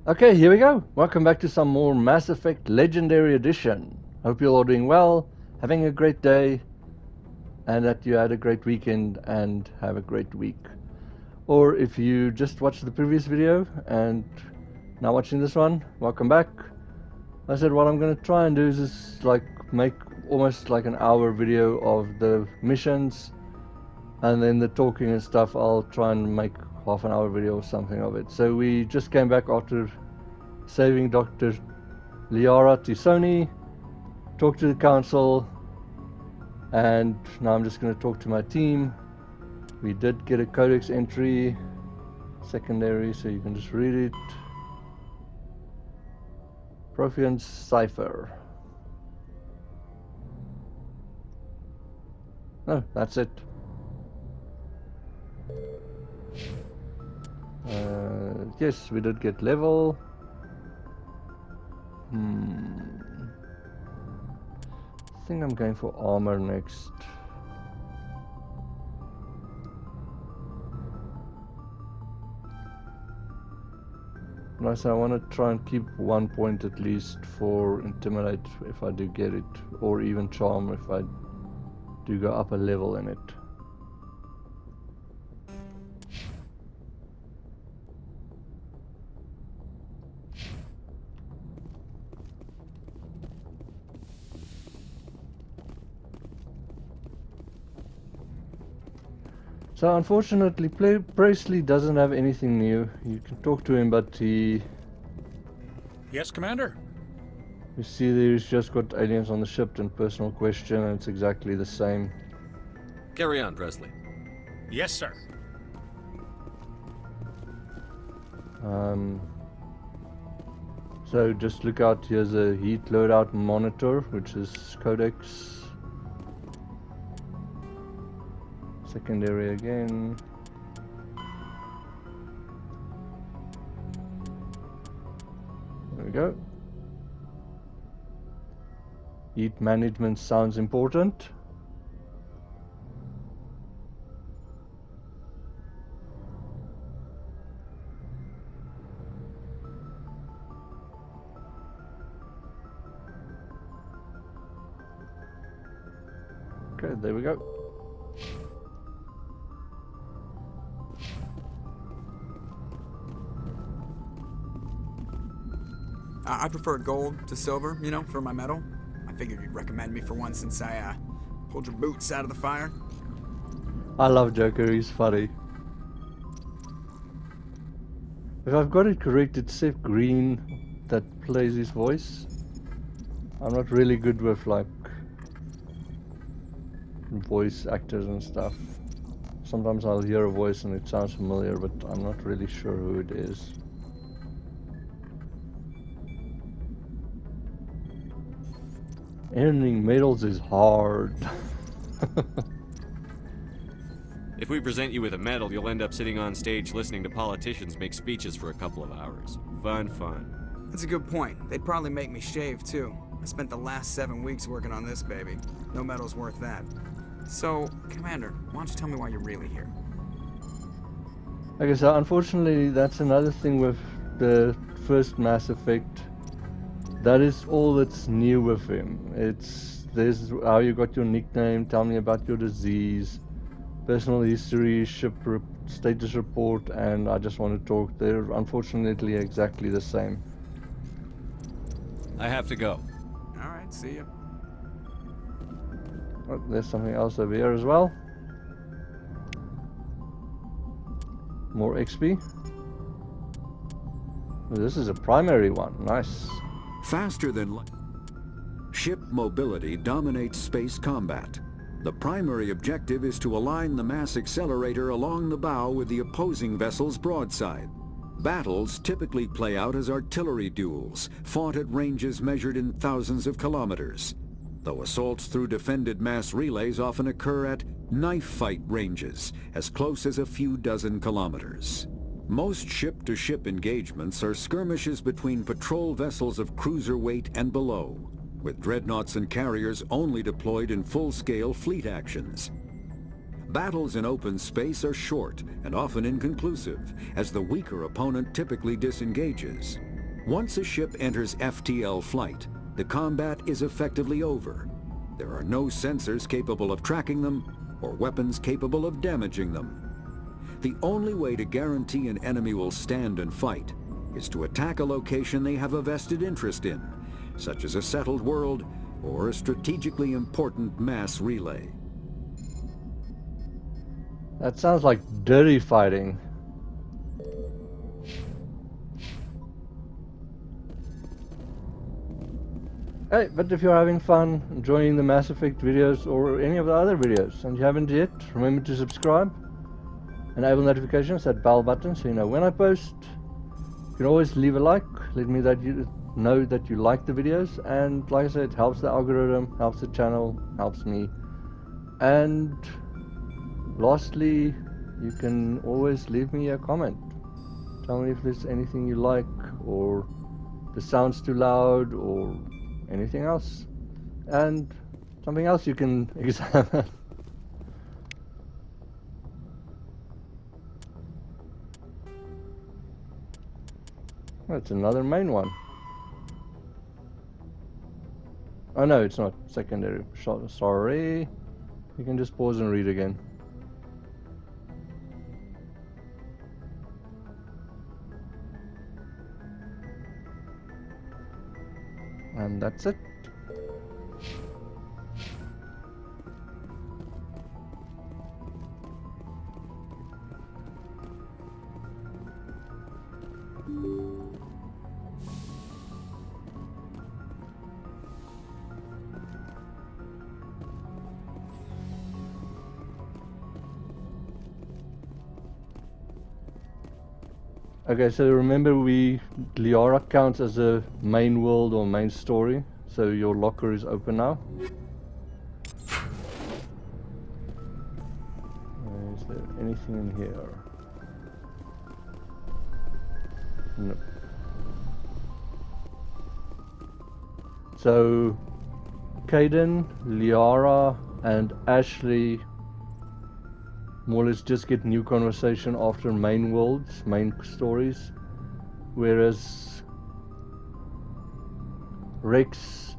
Okay, here we go. Welcome back to some more Mass Effect Legendary Edition. Hope you're all doing well, having a great day, and that you had a great weekend and have a great week. Or if you just watched the previous video and now watching this one, welcome back. I said what I'm going to try and do is just like make almost like an hour video of the missions, and then the talking and stuff I'll try and make half an hour video or something of it. So we just came back after saving Dr. Liara to Sony, talk to the council, and now I'm just going to talk to my team. We did get a codex entry, secondary, so you can just read it. Profian Cipher. No, that's it. Yes, we did get level. I think I'm going for armor next. Nice, I want to try and keep 1 point at least for Intimidate if I do get it, or even Charm if I do go up a level in it. So unfortunately, Presley doesn't have anything new. You can talk to him, but he... Yes, Commander? You see there's just got aliens on the ship and personal question, and it's exactly the same. Carry on, Presley. Yes, sir. So just look out, here's a heat loadout monitor, which is Codex. Secondary again. There we go. Heat management sounds important. Okay, there we go. I prefer gold to silver, you know, for my medal. I figured you'd recommend me for one since I pulled your boots out of the fire. I love Joker, he's funny. If I've got it correct, it's Seth Green that plays his voice. I'm not really good with like voice actors and stuff. Sometimes I'll hear a voice and it sounds familiar, but I'm not really sure who it is. Earning medals is hard. If we present you with a medal, you'll end up sitting on stage listening to politicians make speeches for a couple of hours. Fun. That's a good point. They'd probably make me shave, too. I spent the last 7 weeks working on this baby. No medal's worth that. So, Commander, why don't you tell me why you're really here? Okay, so unfortunately that's another thing with the first Mass Effect. That is all that's new with him. There's how you got your nickname, tell me about your disease, personal history, status report, and I just want to talk. They're unfortunately exactly the same. I have to go. Alright, see ya. Oh, there's something else over here as well. More XP. This is a primary one, nice. Faster than light, ship mobility dominates space combat. The primary objective is to align the mass accelerator along the bow with the opposing vessel's broadside. Battles typically play out as artillery duels, fought at ranges measured in thousands of kilometers, though assaults through defended mass relays often occur at knife fight ranges, as close as a few dozen kilometers. Most ship-to-ship engagements are skirmishes between patrol vessels of cruiser weight and below, with dreadnoughts and carriers only deployed in full-scale fleet actions. Battles in open space are short and often inconclusive, as the weaker opponent typically disengages. Once a ship enters FTL flight, the combat is effectively over. There are no sensors capable of tracking them or weapons capable of damaging them. The only way to guarantee an enemy will stand and fight is to attack a location they have a vested interest in, such as a settled world or a strategically important mass relay. That sounds like dirty fighting. Hey, but if you're having fun enjoying the Mass Effect videos or any of the other videos and you haven't yet, remember to subscribe. Enable notifications, that bell button, so you know when I post. You can always leave a like, let me know that you like the videos, and like I said, it helps the algorithm, helps the channel, helps me. And lastly, you can always leave me a comment. Tell me if there's anything you like, or the sound's too loud, or anything else. And something else you can examine. That's another main one. Oh no, it's not secondary. Sorry. You can just pause and read again. And that's it. Okay, so remember Liara counts as a main world or main story, so your locker is open now. Is there anything in here? No. So, Kaidan, Liara, and Ashley more or less just get new conversation after main worlds, main stories, whereas Rex,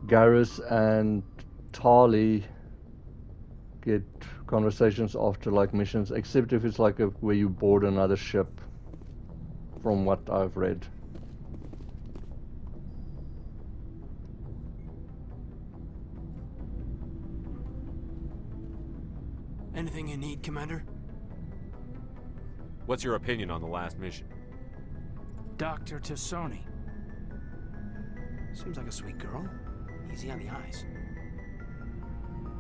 Garrus, and Tali get conversations after like missions, except if it's like where you board another ship, from what I've read. Anything you need, Commander? What's your opinion on the last mission? Dr. Tassoni. Seems like a sweet girl. Easy on the eyes.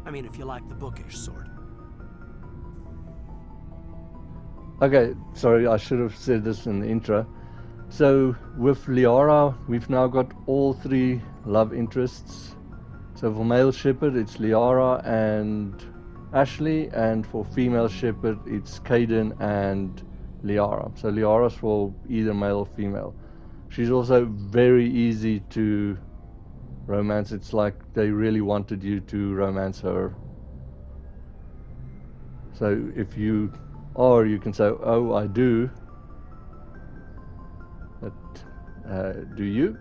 I mean, if you like the bookish sort. Okay, sorry, I should have said this in the intro. So with Liara, we've now got all three love interests. So for male Shepard, it's Liara and Ashley, and for female Shepard, it's Kaidan and Liara. So Liara's for either male or female. She's also very easy to romance. It's like they really wanted you to romance her. So if you, or you can say, oh, I do. But do you?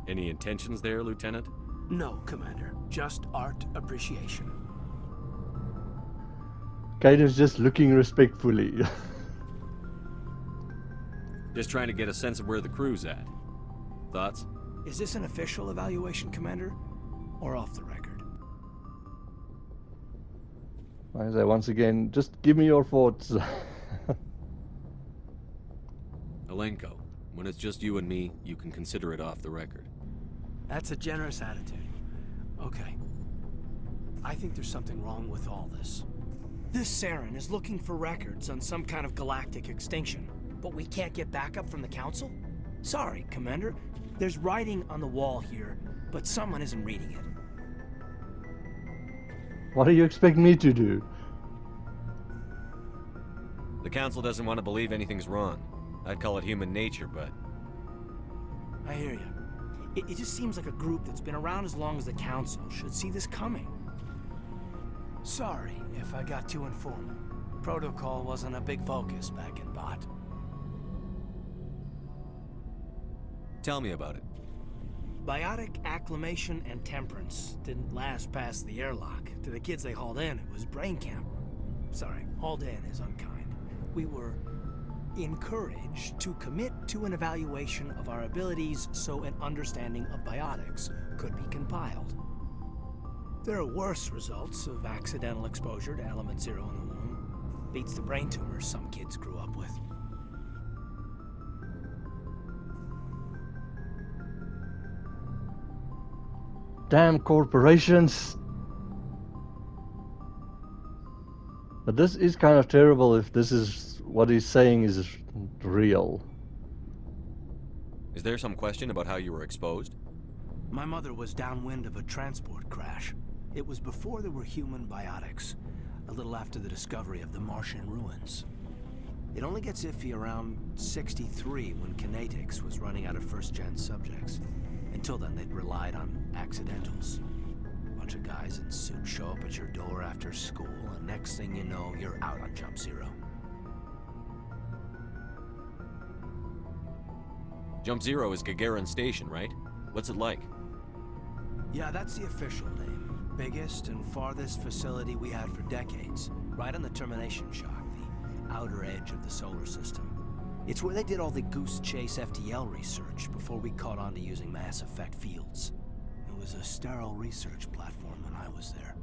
Any intentions there, Lieutenant? No, Commander. Just art appreciation. Kaidan's just looking respectfully. Just trying to get a sense of where the crew's at. Thoughts? Is this an official evaluation, Commander? Or off the record? Like I say, once again, just give me your thoughts. Alenko, when it's just you and me, you can consider it off the record. That's a generous attitude. Okay. I think there's something wrong with all this. This Saren is looking for records on some kind of galactic extinction, but we can't get backup from the Council? Sorry, Commander. There's writing on the wall here, but someone isn't reading it. What do you expect me to do? The Council doesn't want to believe anything's wrong. I'd call it human nature, but... I hear you. It just seems like a group that's been around as long as the Council should see this coming. Sorry if I got too informal. Protocol wasn't a big focus back in Bot. Tell me about it. Biotic acclimation and temperance didn't last past the airlock. To the kids they hauled in, it was brain camp. Sorry, hauled in is unkind. We were encouraged to commit to an evaluation of our abilities so an understanding of biotics could be compiled. There are worse results of accidental exposure to element 0 in the womb. Beats the brain tumors some kids grew up with. Damn corporations! But this is kind of terrible if this is what he's saying is real. Is there some question about how you were exposed? My mother was downwind of a transport crash. It was before there were human biotics, a little after the discovery of the Martian ruins. It only gets iffy around 63 when Kinetics was running out of first-gen subjects. Until then, they'd relied on accidentals. A bunch of guys in suits show up at your door after school, and next thing you know, you're out on Jump Zero. Jump Zero is Gagarin Station, right? What's it like? Yeah, that's the official name. Biggest and farthest facility we had for decades. Right on the termination shock, the outer edge of the solar system. It's where they did all the Goose Chase FTL research before we caught on to using mass effect fields. It was a sterile research platform when I was there.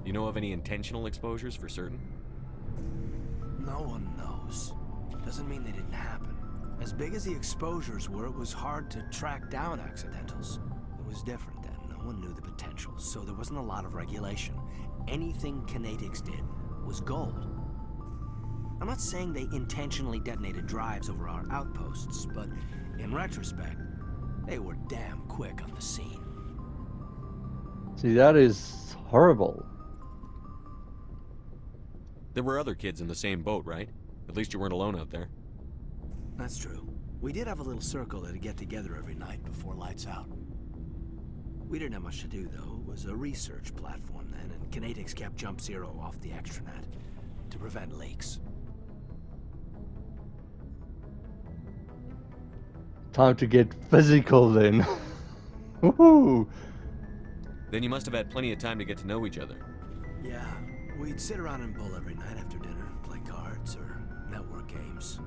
You know of any intentional exposures for certain? No one knows. Doesn't mean they didn't happen. As big as the exposures were, it was hard to track down accidentals. It was different then. No one knew the potential, so there wasn't a lot of regulation. Anything Kinetics did was gold. I'm not saying they intentionally detonated drives over our outposts, but in retrospect, they were damn quick on the scene. See, that is horrible. There were other kids in the same boat, right? At least you weren't alone out there. That's true. We did have a little circle that'd get together every night before lights out. We didn't have much to do, though. It was a research platform then, and Kinetics kept Jump Zero off the extranet to prevent leaks. Time to get physical then. Woohoo! Then you must have had plenty of time to get to know each other. Yeah, we'd sit around and bull every night after dinner, play cards or network games.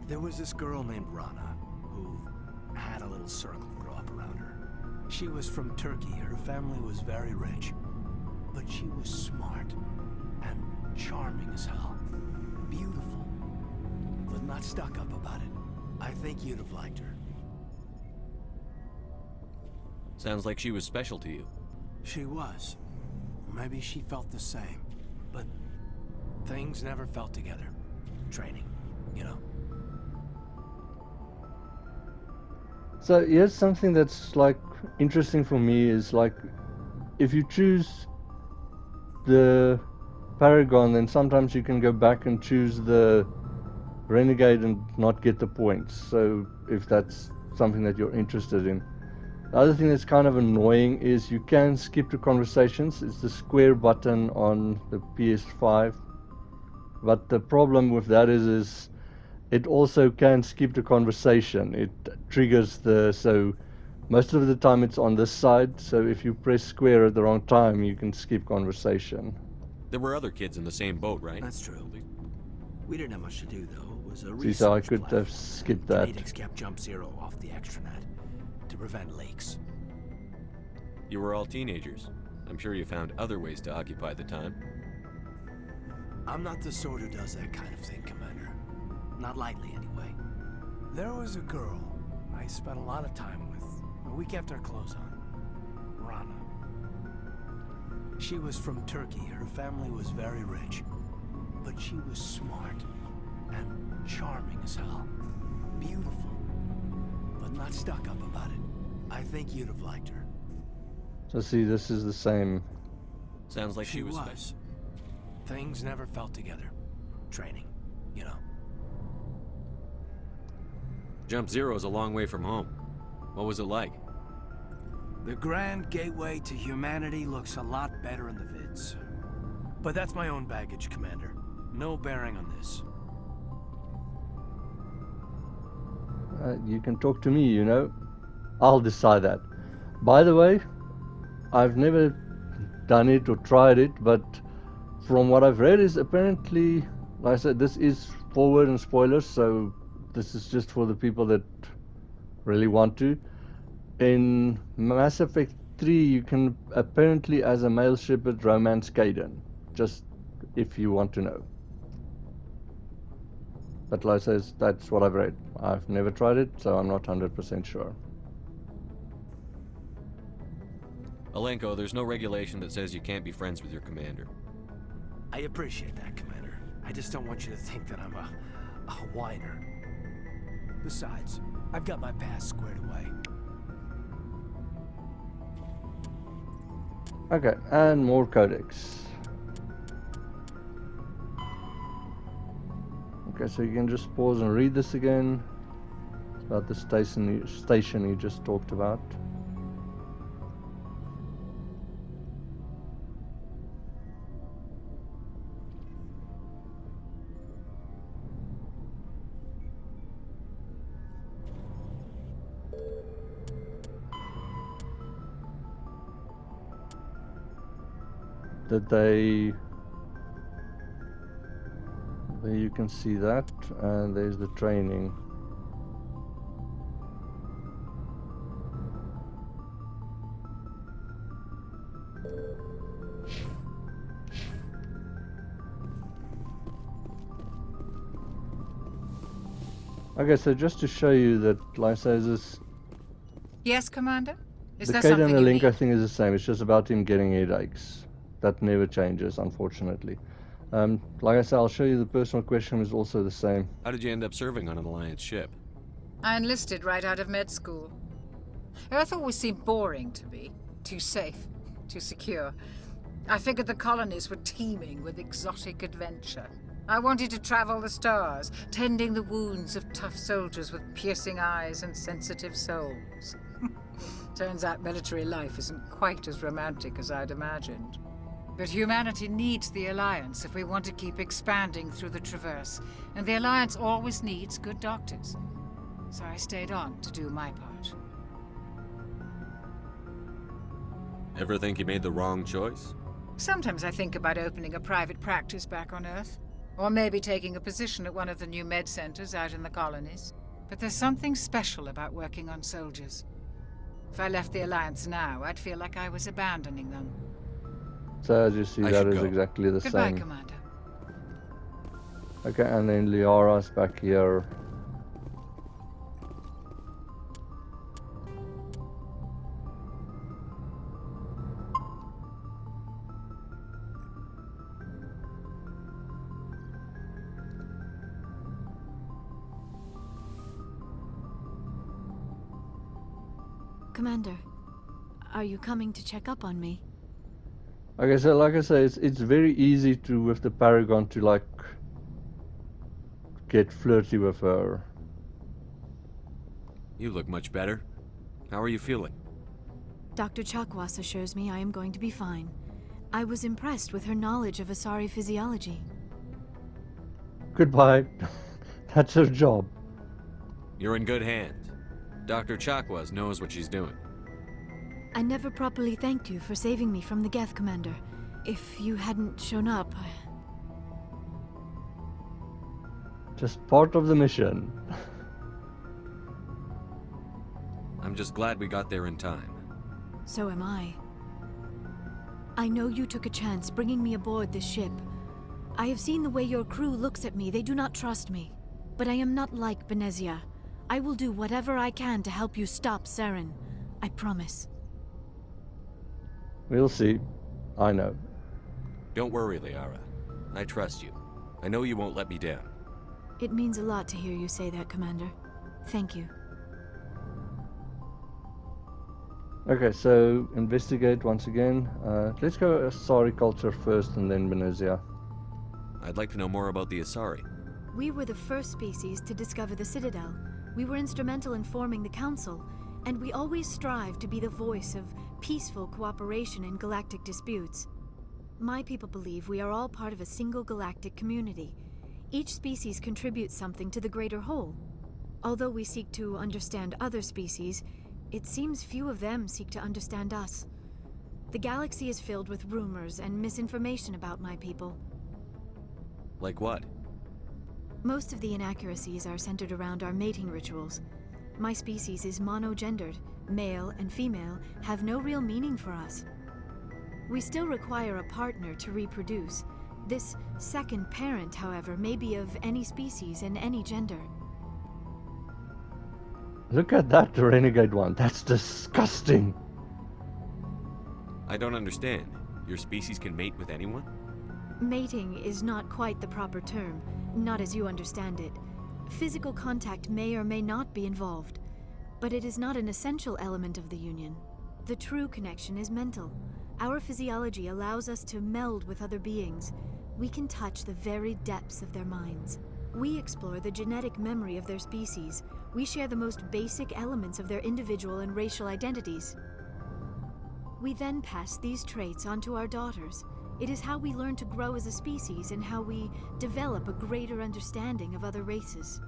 There was this girl named Rana, who had a little circle grow up around her. She was from Turkey. Her family was very rich. But she was smart and charming as hell. Beautiful, but not stuck up about it. I think you'd have liked her. Sounds like she was special to you. She was. Maybe she felt the same. But things never felt together. Training, you know. So here's something that's like interesting for me is like if you choose the Paragon, then sometimes you can go back and choose the Renegade and not get the points. So if that's something that you're interested in. The other thing that's kind of annoying is you can skip to conversations. It's the square button on the PS5. But the problem with that is it also can skip the conversation. It triggers so most of the time it's on this side, so if you press square at the wrong time, you can skip conversation. There were other kids in the same boat, right? That's true. We didn't have much to do, though. It was a See, so I research could platform. have skipped that. Kinetics kept Jump Zero off the extranet to prevent leaks. You were all teenagers. I'm sure you found other ways to occupy the time. I'm not the sort who does that kind of thing, Commander. Not lightly, anyway. There was a girl I spent a lot of time with. We kept our clothes on. Rana. She was from Turkey. Her family was very rich. But she was smart and charming as hell. Beautiful, but not stuck up about it. I think you'd have liked her. So see, this is the same. Sounds like she was was. Things never felt together. Training, you know. Jump Zero is a long way from home. What was it like? The grand gateway to humanity looks a lot better in the vids. But that's my own baggage, Commander. No bearing on this. You can talk to me, you know. I'll decide that. By the way, I've never done it or tried it, but from what I've read is apparently, like I said, this is forward and spoilers, so this is just for the people that really want to. In Mass Effect 3, you can apparently, as a male Shepard, romance Kaidan, just if you want to know. But like I says, that's what I've read. I've never tried it, so I'm not 100% sure. Alenko, there's no regulation that says you can't be friends with your commander. I appreciate that, Commander. I just don't want you to think that I'm a whiner. Besides, I've got my past squared away. Okay, and more codex. Okay, so you can just pause and read this again. It's about the station you just talked about. That there you can see that, and there's the training. Okay, so just to show you that life sizes, Yes, Commander? Is the there Kate something and the you link need? I think is the same. It's just about him getting headaches. That never changes, unfortunately. Like I said, I'll show you the personal question is also the same. How did you end up serving on an Alliance ship? I enlisted right out of med school. Earth always seemed boring to me. Too safe, too secure. I figured the colonies were teeming with exotic adventure. I wanted to travel the stars, tending the wounds of tough soldiers with piercing eyes and sensitive souls. Turns out military life isn't quite as romantic as I'd imagined. But humanity needs the Alliance if we want to keep expanding through the Traverse, and the Alliance always needs good doctors. So I stayed on to do my part. Ever think you made the wrong choice? Sometimes I think about opening a private practice back on Earth, or maybe taking a position at one of the new med centers out in the colonies. But there's something special about working on soldiers. If I left the Alliance now, I'd feel like I was abandoning them. So as you see, I that should is go. exactly the Goodbye, same. Commander. Okay, and then Liara's back here. Commander, are you coming to check up on me? Okay, so like I say, it's very easy to, with the Paragon, to like get flirty with her. You look much better. How are you feeling? Dr. Chakwas assures me I am going to be fine. I was impressed with her knowledge of Asari physiology. Goodbye. That's her job. You're in good hands. Dr. Chakwas knows what she's doing. I never properly thanked you for saving me from the Geth, Commander. If you hadn't shown up, Just part of the mission. I'm just glad we got there in time. so am I. I know you took a chance bringing me aboard this ship. I have seen the way your crew looks at me. They do not trust me. But I am not like Benezia. I will do whatever I can to help you stop Saren. I promise. We'll see. I know. Don't worry, Liara. I trust you. I know you won't let me down. It means a lot to hear you say that, Commander. Thank you. Okay, so investigate once again. Let's go Asari culture first and then Benezia. I'd like to know more about the Asari. We were the first species to discover the Citadel. We were instrumental in forming the Council, and we always strive to be the voice of peaceful cooperation in galactic disputes. My people believe we are all part of a single galactic community. Each species contributes something to the greater whole. Although we seek to understand other species, it seems few of them seek to understand us. The galaxy is filled with rumors and misinformation about my people. Like what? Most of the inaccuracies are centered around our mating rituals. My species is monogendered. Male and female have no real meaning for us. We still require a partner to reproduce. This second parent, however, may be of any species and any gender. Look at that renegade one. That's disgusting. I don't understand. Your species can mate with anyone? Mating is not quite the proper term, not as you understand it. Physical contact may or may not be involved, but it is not an essential element of the union. The true connection is mental. Our physiology allows us to meld with other beings. We can touch the very depths of their minds. We explore the genetic memory of their species. We share the most basic elements of their individual and racial identities. We then pass these traits on to our daughters. It is how we learn to grow as a species and how we develop a greater understanding of other races.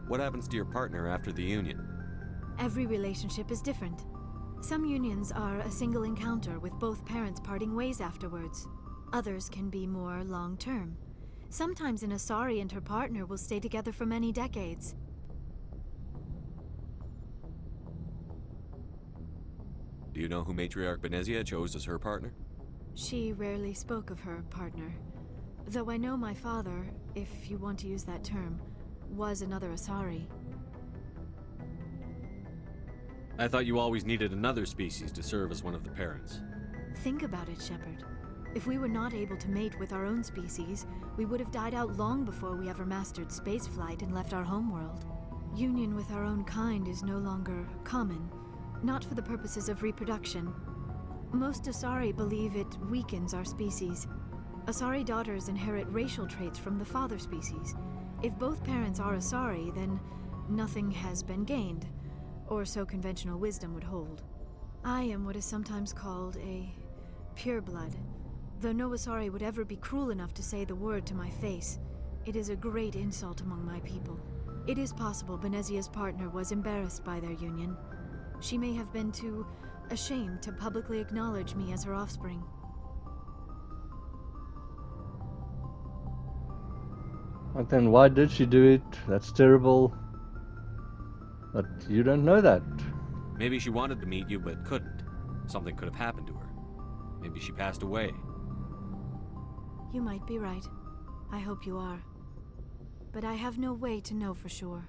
What happens to your partner after the union? Every relationship is different. Some unions are a single encounter with both parents parting ways afterwards. Others can be more long-term. Sometimes an Asari and her partner will stay together for many decades. Do you know who Matriarch Benezia chose as her partner? She rarely spoke of her partner. Though I know my father, if you want to use that term, was another Asari. I thought you always needed another species to serve as one of the parents. Think about it, Shepard. If we were not able to mate with our own species, we would have died out long before we ever mastered spaceflight and left our homeworld. Union with our own kind is no longer common, not for the purposes of reproduction. Most Asari believe it weakens our species. Asari daughters inherit racial traits from the father species. If both parents are Asari, then nothing has been gained, or so conventional wisdom would hold. I am what is sometimes called a pureblood. Though no Asari would ever be cruel enough to say the word to my face, it is a great insult among my people. It is possible Benezia's partner was embarrassed by their union. She may have been too ashamed to publicly acknowledge me as her offspring. But then why did she do it? That's terrible. But you don't know that. Maybe she wanted to meet you but couldn't. Something could have happened to her. Maybe she passed away. You might be right. I hope you are. But I have no way to know for sure.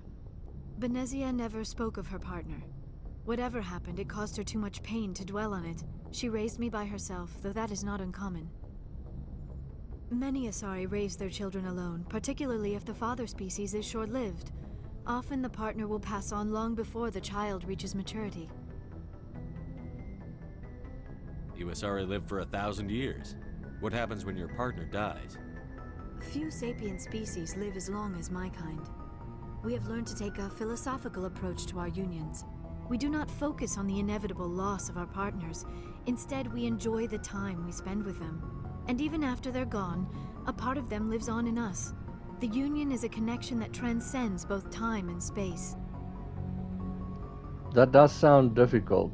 Benezia never spoke of her partner. Whatever happened, it caused her too much pain to dwell on it. She raised me by herself, though that is not uncommon. Many Asari raise their children alone, particularly if the father species is short-lived. Often the partner will pass on long before the child reaches maturity. You Asari live for 1,000 years. What happens when your partner dies? Few sapient species live as long as my kind. We have learned to take a philosophical approach to our unions. We do not focus on the inevitable loss of our partners. Instead, we enjoy the time we spend with them. And even after they're gone, a part of them lives on in us. The union is a connection that transcends both time and space. That does sound difficult.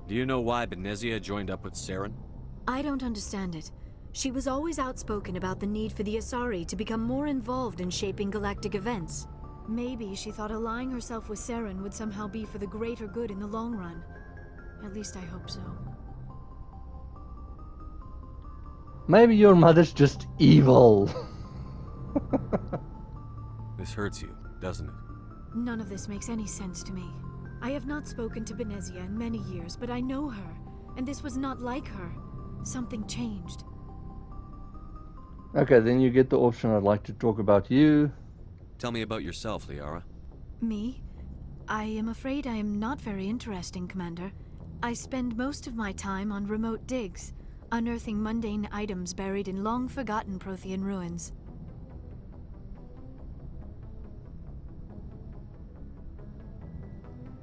Do you know why Benezia joined up with Saren? I don't understand it. She was always outspoken about the need for the Asari to become more involved in shaping galactic events. Maybe she thought allying herself with Saren would somehow be for the greater good in the long run. At least I hope so. Maybe your mother's just evil. This hurts you, doesn't it? None of this makes any sense to me. I have not spoken to Benezia in many years, but I know her, and this was not like her. Something changed. Okay, then you get the option. I'd like to talk about you. Tell me about yourself, Liara. Me? I am afraid I am not very interesting, Commander. I spend most of my time on remote digs, unearthing mundane items buried in long-forgotten Prothean ruins.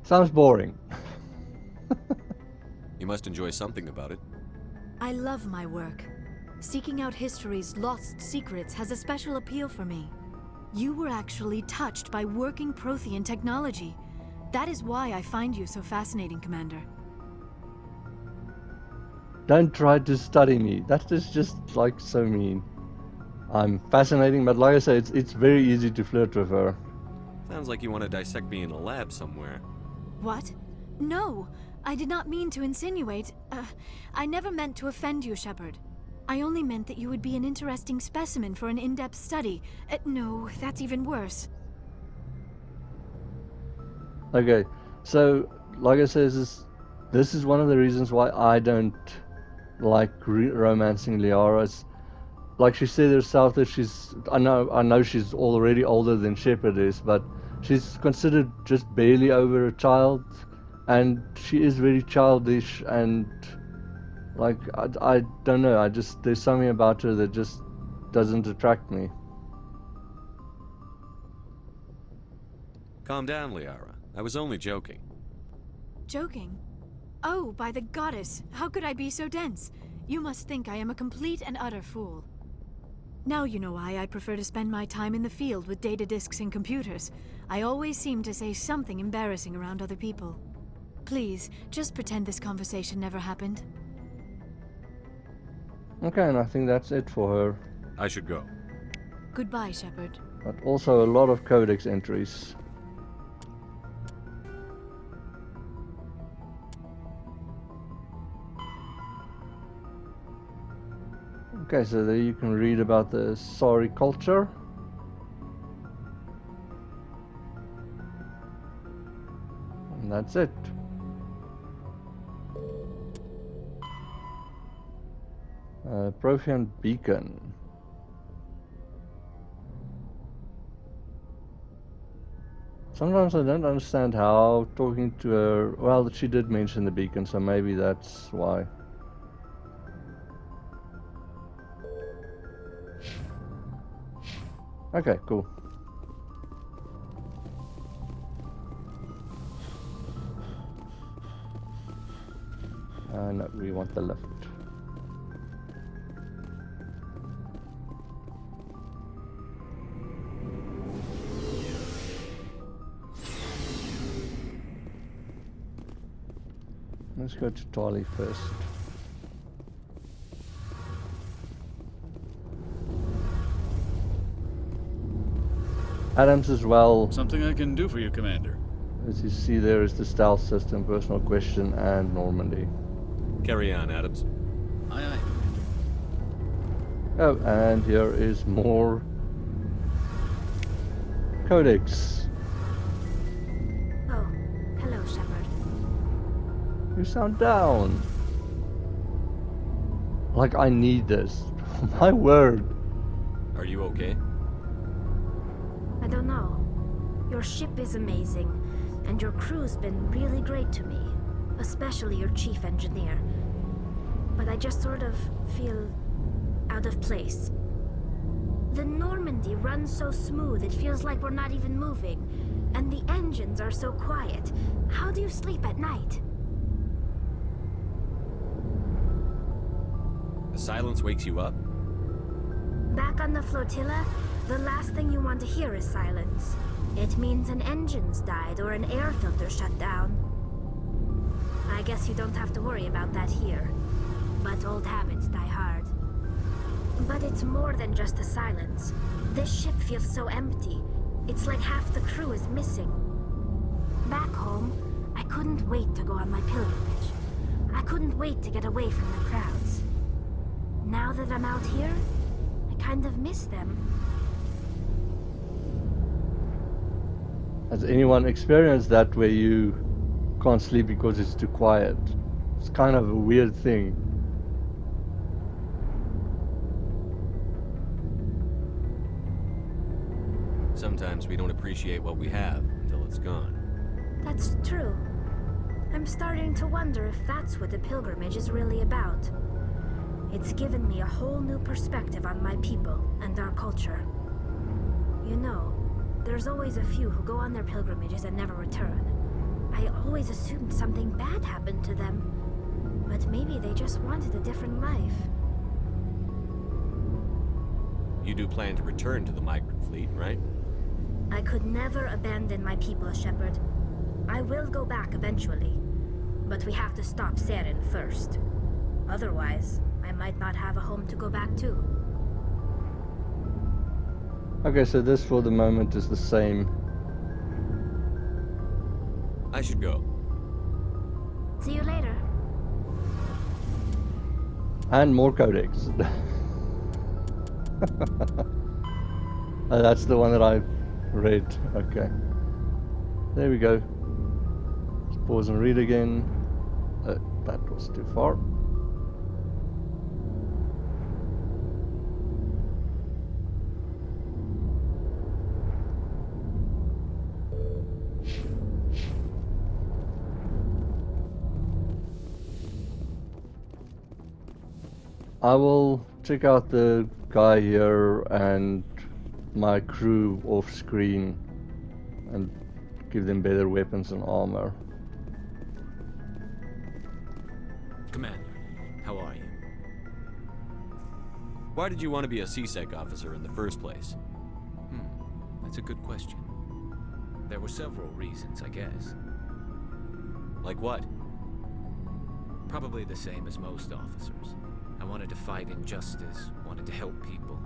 Sounds boring. You must enjoy something about it. I love my work. Seeking out history's lost secrets has a special appeal for me. You were actually touched by working Prothean technology. That is why I find you so fascinating, Commander. Don't try to study me. That is just like so mean. I'm fascinating, but like I say, it's very easy to flirt with her. Sounds like you want to dissect me in a lab somewhere. What? No, I did not mean to insinuate. I never meant to offend you, Shepard. I only meant that you would be an interesting specimen for an in-depth study. No, that's even worse. Okay, so like I said, this is one of the reasons why I don't like romancing Liara's. Like she said herself that I know she's already older than Shepard is, but she's considered just barely over a child, and she is very childish, and like I don't know, there's something about her that just doesn't attract me. Calm down, Liara. I was only joking. Joking? Oh, by the goddess, how could I be so dense? You must think I am a complete and utter fool. Now you know why I prefer to spend my time in the field with data disks and computers. I always seem to say something embarrassing around other people. Please, just pretend this conversation never happened. Okay, and I think that's it for her. I should go. Goodbye, Shepard. But also a lot of codex entries. Okay, so there you can read about the Sari culture. And that's it. Prothean Beacon. Sometimes I don't understand how talking to her... Well, she did mention the beacon, so maybe that's why. Okay, cool. No, we want the lift. Let's go to Tali first. Adams as well. Something I can do for you, Commander. As you see, there is the stealth system, personal question, and Normandy. Carry on, Adams. Aye, aye. Oh, and here is more codex. Oh, hello, Shepard. You sound down. Like I need this. My word. Are you okay? I don't know. Your ship is amazing, and your crew's been really great to me, especially your chief engineer. But I just sort of feel out of place. The Normandy runs so smooth it feels like we're not even moving, and the engines are so quiet. How do you sleep at night? The silence wakes you up? Back on the flotilla, the last thing you want to hear is silence. It means an engine's died or an air filter shut down. I guess you don't have to worry about that here. But old habits die hard. But it's more than just the silence. This ship feels so empty. It's like half the crew is missing. Back home, I couldn't wait to go on my pilgrimage. I couldn't wait to get away from the crowds. Now that I'm out here, I kind of miss them. Has anyone experienced that where you can't sleep because it's too quiet? It's kind of a weird thing. Sometimes we don't appreciate what we have until it's gone. That's true. I'm starting to wonder if that's what the pilgrimage is really about. It's given me a whole new perspective on my people and our culture. You know, there's always a few who go on their pilgrimages and never return. I always assumed something bad happened to them. But maybe they just wanted a different life. You do plan to return to the migrant fleet, right? I could never abandon my people, Shepard. I will go back eventually. But we have to stop Saren first. Otherwise, I might not have a home to go back to. Okay, so this for the moment is the same. I should go. See you later. And more codex. That's the one that I read. Okay. There we go. Let's pause and read again. That was too far. I will check out the guy here and my crew off screen and give them better weapons and armor. Commander, how are you? Why did you want to be a CSEC officer in the first place? That's a good question. There were several reasons, I guess. Like what? Probably the same as most officers. I wanted to fight injustice, wanted to help people.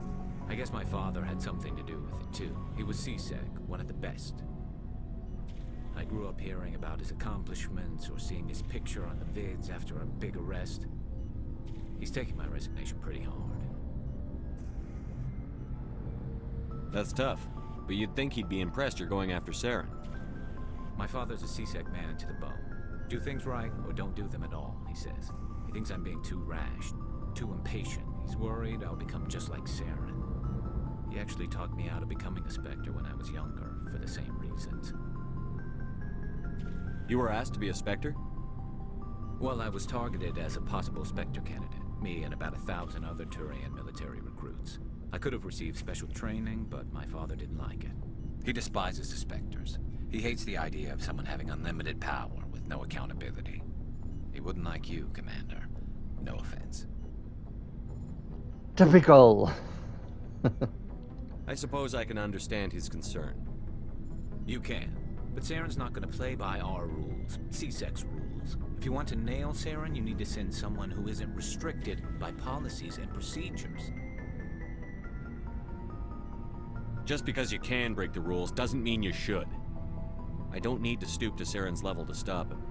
I guess my father had something to do with it too. He was CSEC, one of the best. I grew up hearing about his accomplishments or seeing his picture on the vids after a big arrest. He's taking my resignation pretty hard. That's tough, but you'd think he'd be impressed you're going after Saren. My father's a CSEC man to the bone. Do things right or don't do them at all, he says. He thinks I'm being too rash, too impatient. He's worried I'll become just like Saren. He actually talked me out of becoming a Spectre when I was younger, for the same reasons. You were asked to be a Spectre? Well, I was targeted as a possible Spectre candidate. Me and about 1,000 other Turian military recruits. I could have received special training, but my father didn't like it. He despises the Spectres. He hates the idea of someone having unlimited power with no accountability. He wouldn't like you, Commander. No offense. Typical. I suppose I can understand his concern. You can, but Saren's not going to play by our rules, CSEC's rules. If you want to nail Saren, you need to send someone who isn't restricted by policies and procedures. Just because you can break the rules doesn't mean you should. I don't need to stoop to Saren's level to stop him.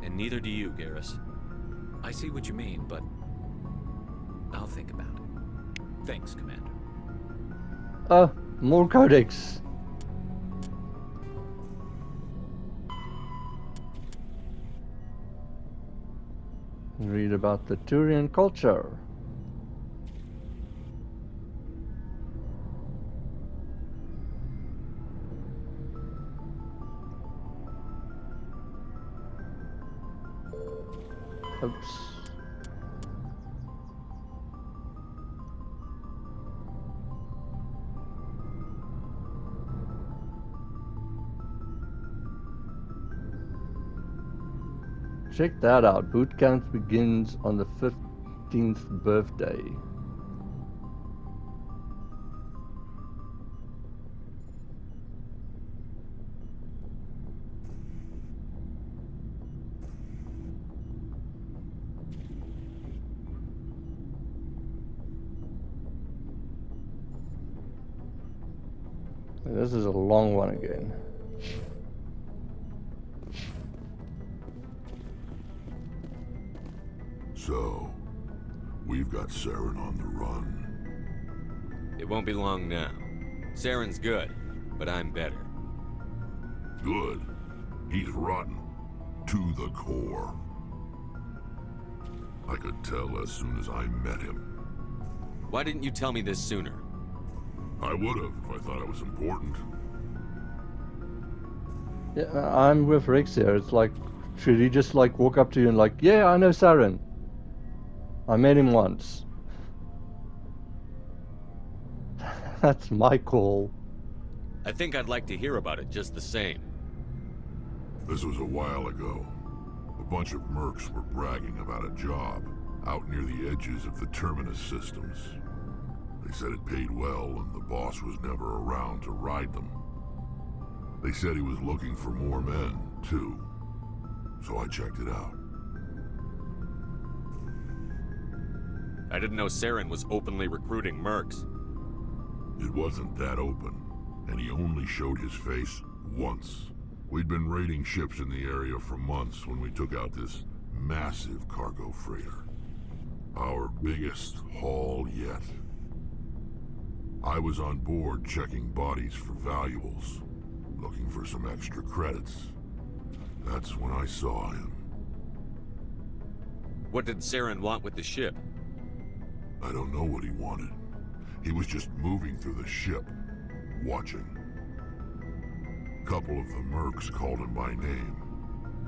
And neither do you, Garrus. I see what you mean, but I'll think about it. Thanks, Commander. More codex. Read about the Turian culture. Oops. Check that out. Boot camp begins on the 15th birthday. This is a long one again. So, we've got Saren on the run. It won't be long now. Saren's good, but I'm better. Good. He's rotten. To the core. I could tell as soon as I met him. Why didn't you tell me this sooner? I would have if I thought it was important. Yeah, I'm with Rex here. It's like, should he just like walk up to you and like, yeah, I know Saren. I met him once. That's my call. I think I'd like to hear about it just the same. This was a while ago. A bunch of mercs were bragging about a job out near the edges of the Terminus systems. They said it paid well and the boss was never around to ride them. They said he was looking for more men, too. So I checked it out. I didn't know Saren was openly recruiting mercs. It wasn't that open, and he only showed his face once. We'd been raiding ships in the area for months when we took out this massive cargo freighter. Our biggest haul yet. I was on board checking bodies for valuables, looking for some extra credits. That's when I saw him. What did Saren want with the ship? I don't know what he wanted. He was just moving through the ship, watching. A couple of the mercs called him by name,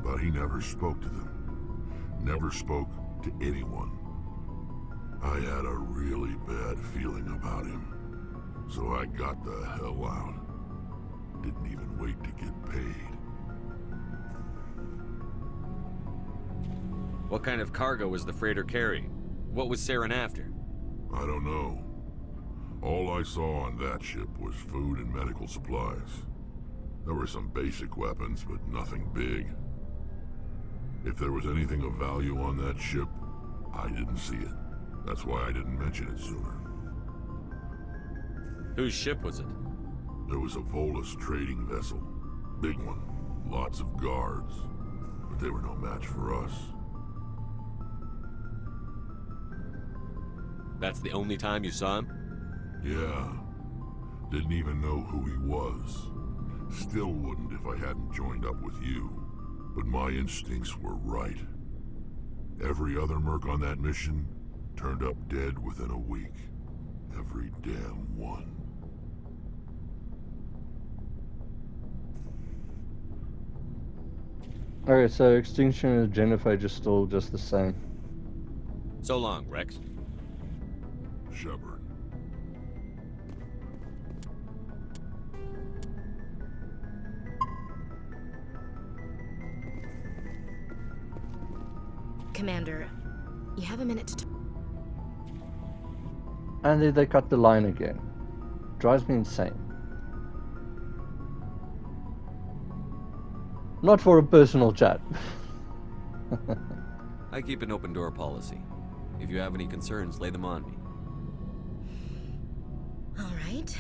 but he never spoke to them. Never spoke to anyone. I had a really bad feeling about him, so I got the hell out. Didn't even wait to get paid. What kind of cargo was the freighter carrying? What was Saren after? I don't know. All I saw on that ship was food and medical supplies. There were some basic weapons, but nothing big. If there was anything of value on that ship, I didn't see it. That's why I didn't mention it sooner. Whose ship was it? There was a Volus trading vessel. Big one. Lots of guards. But they were no match for us. That's the only time you saw him? Yeah. Didn't even know who he was. Still wouldn't if I hadn't joined up with you. But my instincts were right. Every other merc on that mission turned up dead within a week. Every damn one. Okay, so extinction and genophage is still just the same. So long, Rex. Shepard. Commander, you have a minute to talk. And then they cut the line again. Drives me insane. Not for a personal chat. I keep an open door policy. If you have any concerns, lay them on me. All right.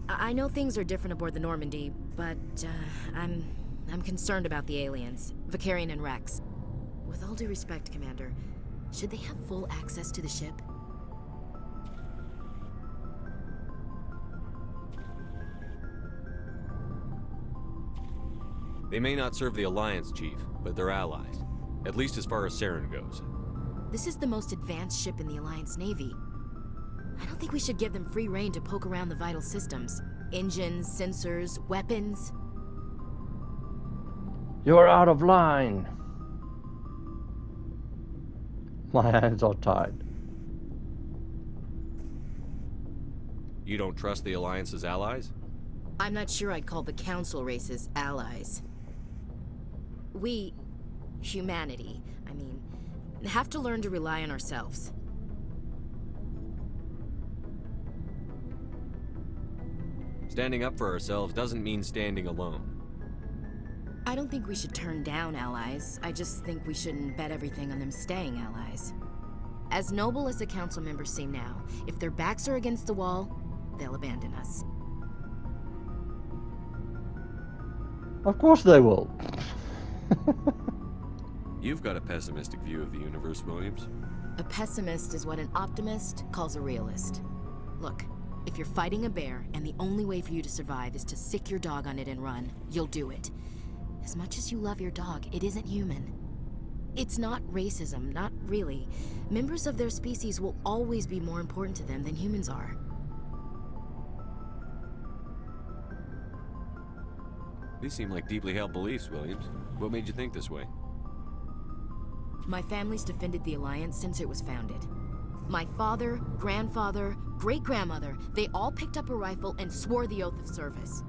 I know things are different aboard the Normandy, but I'm concerned about the aliens, Vicarian and Rex. With all due respect, Commander, should they have full access to the ship? They may not serve the Alliance, Chief, but they're allies. At least as far as Saren goes. This is the most advanced ship in the Alliance Navy. I don't think we should give them free rein to poke around the vital systems. Engines, sensors, weapons. You're out of line. My hands are tied. You don't trust the Alliance's allies? I'm not sure I'd call the Council races allies. We, humanity, I mean, have to learn to rely on ourselves. Standing up for ourselves doesn't mean standing alone. I don't think we should turn down allies. I just think we shouldn't bet everything on them staying allies. As noble as the Council members seem now, if their backs are against the wall, they'll abandon us. Of course they will. You've got a pessimistic view of the universe, Williams. A pessimist is what an optimist calls a realist. Look, if you're fighting a bear and the only way for you to survive is to sick your dog on it and run, you'll do it. As much as you love your dog, it isn't human. It's not racism, not really. Members of their species will always be more important to them than humans are. These seem like deeply held beliefs, Williams. What made you think this way? My family's defended the Alliance since it was founded. My father, grandfather, great-grandmother, they all picked up a rifle and swore the oath of service.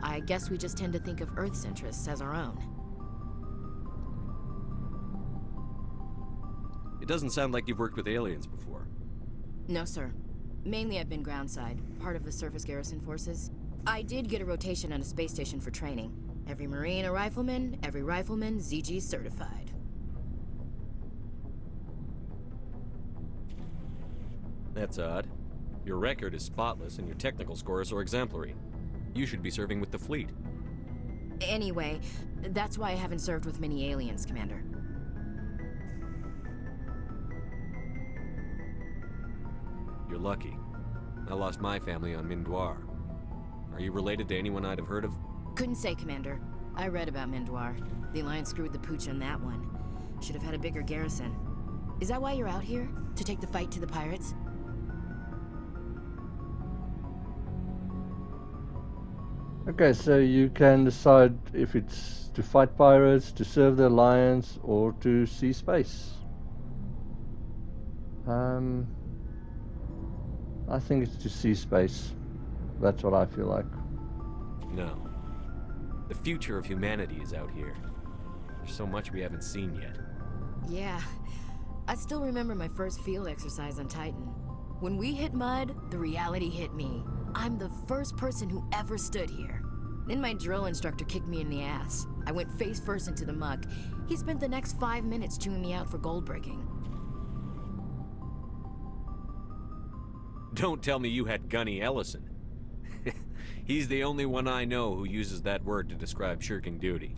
I guess we just tend to think of Earth's interests as our own. It doesn't sound like you've worked with aliens before. No, sir. Mainly I've been groundside, part of the surface garrison forces. I did get a rotation on a space station for training. Every Marine a rifleman, every rifleman ZG certified. That's odd. Your record is spotless and your technical scores are exemplary. You should be serving with the fleet. Anyway, that's why I haven't served with many aliens, Commander. You're lucky. I lost my family on Mindoir. Are you related to anyone I'd have heard of? Couldn't say, Commander. I read about Mindoir. The Alliance screwed the pooch on that one. Should have had a bigger garrison. Is that why you're out here? To take the fight to the pirates? Okay, so you can decide if it's to fight pirates, to serve the Alliance, or to see space. I think it's to see space. That's what I feel like. No. The future of humanity is out here. There's so much we haven't seen yet. Yeah. I still remember my first field exercise on Titan. When we hit mud, the reality hit me. I'm the first person who ever stood here. Then my drill instructor kicked me in the ass. I went face first into the muck. He spent the next 5 minutes chewing me out for gold breaking. Don't tell me you had Gunny Ellison. He's the only one I know who uses that word to describe shirking duty.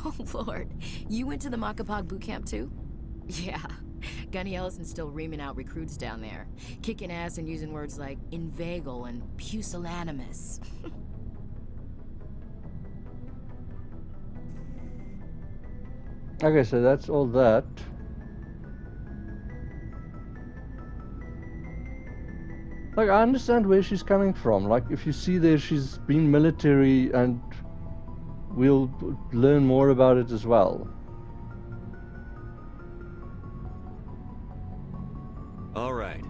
Oh lord, you went to the Makapog boot camp too? Yeah, Gunny Ellison's still reaming out recruits down there. Kicking ass and using words like inveigle and pusillanimous. Okay, so that's all that. Like, I understand where she's coming from. Like, if you see there, she's been military, and we'll learn more about it as well. All right.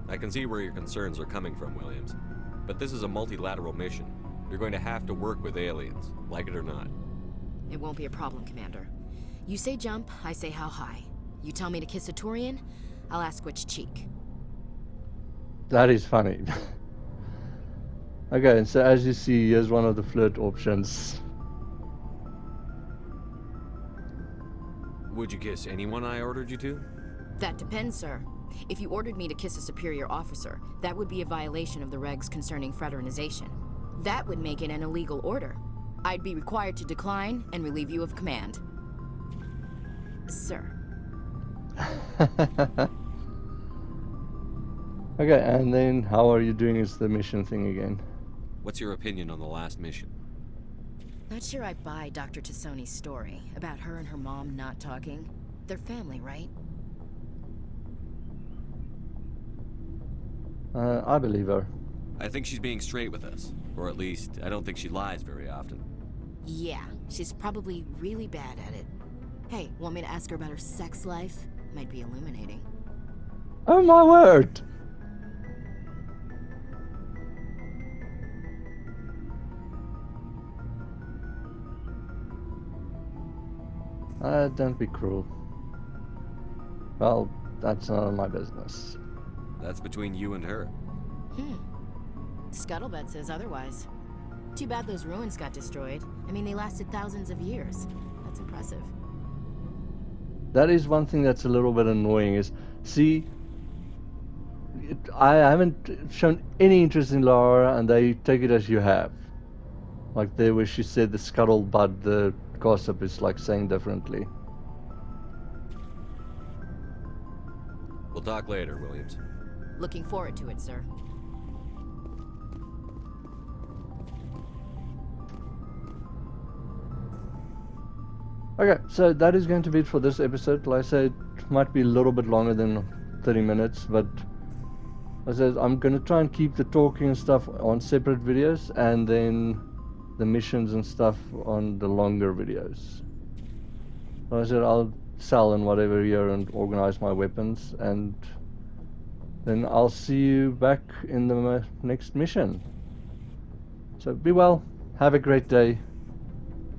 I can see where your concerns are coming from, Williams. But this is a multilateral mission. You're going to have to work with aliens, like it or not. It won't be a problem, Commander. You say jump, I say how high. You tell me to kiss a Turian, I'll ask which cheek. That is funny. Okay, and so as you see, here's one of the flirt options. Would you kiss anyone I ordered you to? That depends, sir. If you ordered me to kiss a superior officer, that would be a violation of the regs concerning fraternization. That would make it an illegal order. I'd be required to decline and relieve you of command. Sir. Okay, and then how are you doing is the mission thing again. What's your opinion on the last mission? Not sure I buy Dr. Tassoni's story about her and her mom not talking. They're family, right? I believe her. I think she's being straight with us. Or at least, I don't think she lies very often. Yeah, she's probably really bad at it. Hey, want me to ask her about her sex life? Might be illuminating. Oh my word! Don't be cruel. Well, that's none of my business. That's between you and her. Scuttlebutt says otherwise. Too bad those ruins got destroyed. I mean, they lasted thousands of years. That's impressive. That is one thing that's a little bit annoying is, see, I haven't shown any interest in Lara and they take it as you have. Like there where she said the scuttlebutt, the gossip is like saying differently. We'll talk later, Williams. Looking forward to it, sir. Okay, so that is going to be it for this episode. Like I said, it might be a little bit longer than 30 minutes, but as I said, I'm going to try and keep the talking and stuff on separate videos, and then the missions and stuff on the longer videos. Like I said, I'll sell and whatever here and organize my weapons, and then I'll see you back in the next mission. So be well, have a great day.